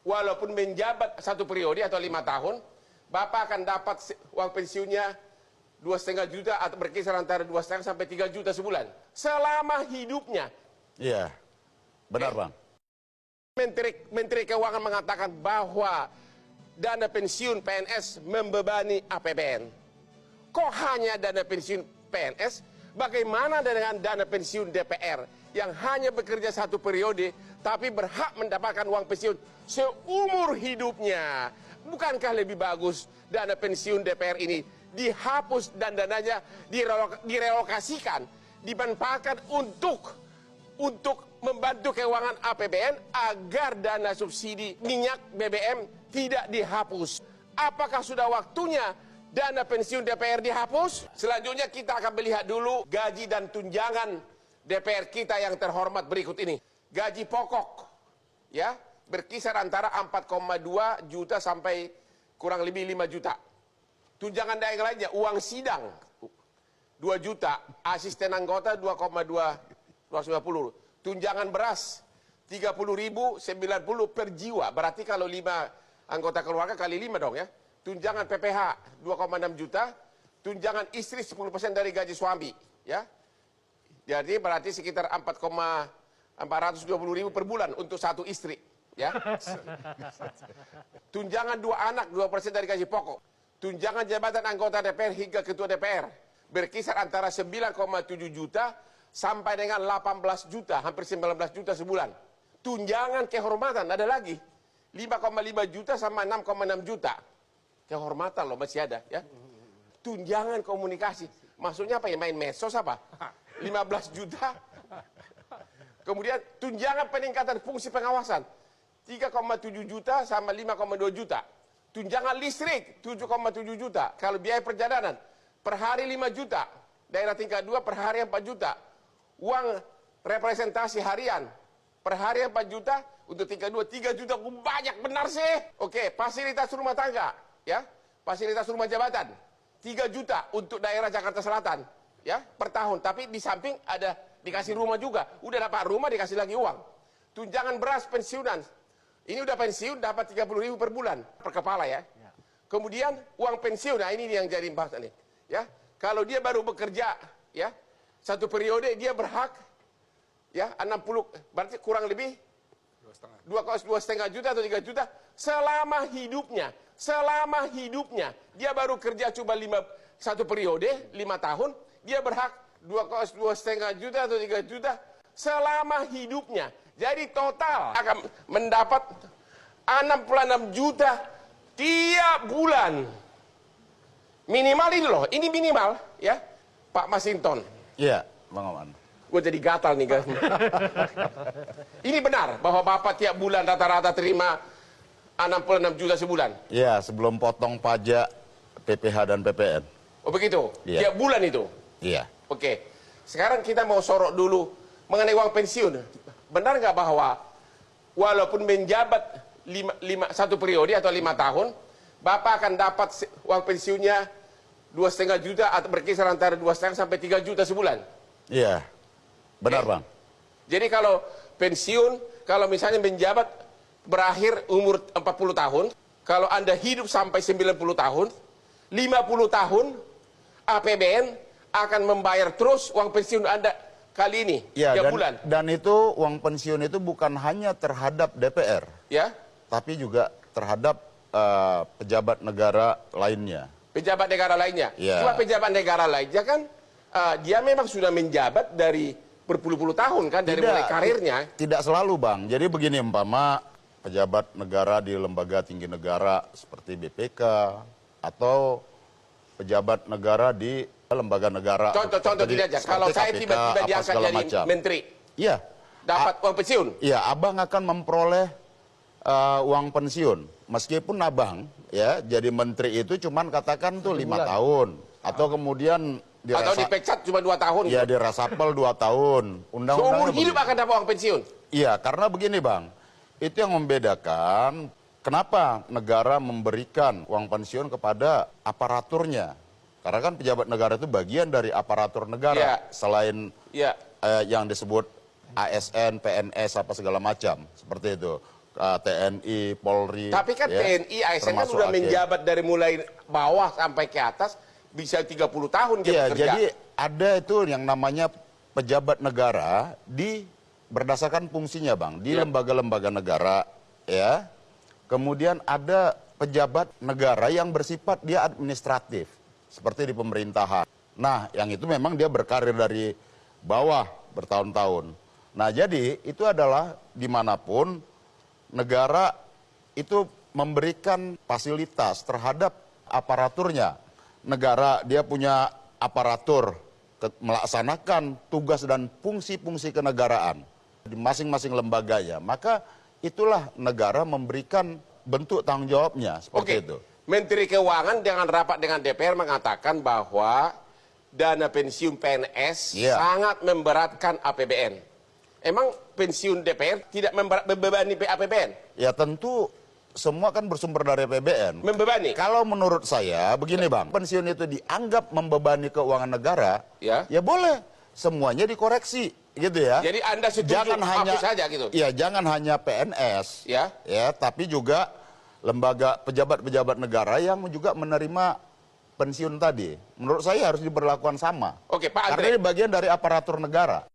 walaupun menjabat 1 periode atau 5 tahun, Bapak akan dapat uang pensiunnya 2,5 juta atau berkisar antara 2,5 sampai 3 juta sebulan. Selama hidupnya. Iya, benar Bang. Menteri Keuangan mengatakan bahwa dana pensiun PNS membebani APBN. Kok hanya dana pensiun PNS? Bagaimana dengan dana pensiun DPR yang hanya bekerja 1 periode tapi berhak mendapatkan uang pensiun seumur hidupnya? Bukankah lebih bagus dana pensiun DPR ini dihapus dan dananya direlokasikan, dimanfaatkan untuk membantu keuangan APBN agar dana subsidi minyak BBM tidak dihapus? Apakah sudah waktunya dana pensiun DPR dihapus? Selanjutnya kita akan melihat dulu gaji dan tunjangan DPR kita yang terhormat berikut ini. Gaji pokok ya berkisar antara 4,2 juta sampai kurang lebih 5 juta. Tunjangan daerah lainnya, uang sidang 2 juta, asisten anggota 2,250. Tunjangan beras 30.090 per jiwa. Berarti kalau 5 anggota keluarga kali 5 dong ya. Tunjangan PPH 2,6 juta, tunjangan istri 10% dari gaji suami, ya. Jadi berarti sekitar 4,420.000 per bulan untuk 1 istri, ya. Tunjangan 2 anak 2% dari gaji pokok. Tunjangan jabatan anggota DPR hingga ketua DPR berkisar antara 9,7 juta sampai dengan 18 juta, hampir 19 juta sebulan. Tunjangan kehormatan ada lagi 5,5 juta sama 6,6 juta. Kehormatan loh masih ada ya. Tunjangan komunikasi, maksudnya apa ya, main medsos apa? 15 juta. Kemudian tunjangan peningkatan fungsi pengawasan 3,7 juta sama 5,2 juta. Tunjangan listrik 7,7 juta. Kalau biaya perjalanan per hari 5 juta. Daerah tingkat 2 per hari 4 juta. Uang representasi harian per hari 4 juta. Untuk tingkat 2 3 juta. Banyak benar sih. Oke, fasilitas rumah tangga. Ya, fasilitas rumah jabatan 3 juta untuk daerah Jakarta Selatan ya per tahun. Tapi di samping ada dikasih rumah juga. Udah dapat rumah dikasih lagi uang. Tunjangan beras pensiunan. Ini udah pensiun dapat 30.000 per bulan per kepala ya. Kemudian uang pensiun, nah ini yang jadi bahasan nih. Ya, kalau dia baru bekerja ya 1 periode dia berhak ya 60, berarti kurang lebih 2,5 juta atau 3 juta selama hidupnya. Selama hidupnya dia baru kerja cuma 1 periode 5 tahun, dia berhak 2,5 juta atau 3 juta selama hidupnya. Jadi total akan mendapat 66 juta tiap bulan. Minimal ini loh, ini minimal ya, Pak Masinton. Iya, Bang Oman. Gue jadi gatal nih guys. Ini benar bahwa Bapak tiap bulan rata-rata terima 66 juta sebulan? Iya, sebelum potong pajak PPH dan PPN. Oh begitu? Ya. Tiap bulan itu? Iya. Oke, sekarang kita mau sorot dulu mengenai uang pensiun. Benar nggak bahwa walaupun menjabat 1 periode atau 5 tahun, Bapak akan dapat uang pensiunnya 2,5 juta atau berkisar antara 2,5 sampai 3 juta sebulan? Iya, benar Bang. Jadi kalau pensiun, kalau misalnya menjabat berakhir umur 40 tahun, kalau Anda hidup sampai 90 tahun, 50 tahun, APBN akan membayar terus uang pensiun Anda kali ini, ya, tiap bulan. Dan itu uang pensiun itu bukan hanya terhadap DPR, ya, tapi juga terhadap pejabat negara lainnya. Pejabat negara lainnya. Ya. Cuma pejabat negara lainnya kan, dia memang sudah menjabat dari berpuluh-puluh tahun kan, dari mulai karirnya. Tidak selalu Bang. Jadi begini, umpama pejabat negara di lembaga tinggi negara seperti BPK atau pejabat negara di lembaga negara. Contoh tidak aja. Kalau saya tiba-tiba diangkat jadi menteri, iya, dapat uang pensiun. Iya, abang akan memperoleh uang pensiun. Meskipun abang ya jadi menteri itu cuman katakan tuh 5 tahun. Atau kemudian atau dipecat cuma 2 tahun. Iya, dirasapel 2 tahun. Seumur hidup akan dapat uang pensiun. Iya, karena begini Bang. Itu yang membedakan kenapa negara memberikan uang pensiun kepada aparaturnya. Karena kan pejabat negara itu bagian dari aparatur negara. Selain yang disebut ASN, PNS, apa segala macam. Seperti itu. TNI, Polri. Tapi kan ya, TNI, ASN kan termasuk sudah AKE. menjabat dari mulai bawah sampai ke atas, bisa 30 tahun dia Iya, bekerja. jadi ada itu yang namanya pejabat negara berdasarkan fungsinya, Bang, di Ya. lembaga-lembaga negara, ya. Kemudian ada pejabat negara yang bersifat dia administratif, seperti di pemerintahan. Nah, yang itu memang dia berkarir dari bawah bertahun-tahun. Nah, jadi itu adalah dimanapun negara itu memberikan fasilitas terhadap aparaturnya. Negara dia punya aparatur melaksanakan tugas dan fungsi-fungsi kenegaraan di masing-masing lembaganya. Maka itulah negara memberikan bentuk tanggung jawabnya seperti Oke, itu. Menteri Keuangan dengan rapat dengan DPR mengatakan bahwa dana pensiun PNS Iya. sangat memberatkan APBN. Emang pensiun DPR tidak membebani APBN? Ya tentu semua kan bersumber dari APBN. Membebani? Kalau menurut saya begini, Bang, pensiun itu dianggap membebani keuangan negara, Ya. ya boleh semuanya dikoreksi gitu ya. Jadi Anda setuju hapus saja gitu? Ya, jangan hanya PNS. Ya. Ya, tapi juga lembaga pejabat-pejabat negara yang juga menerima pensiun tadi. Menurut saya harus diberlakukan sama. Oke, Pak Karena Andre. ini bagian dari aparatur negara.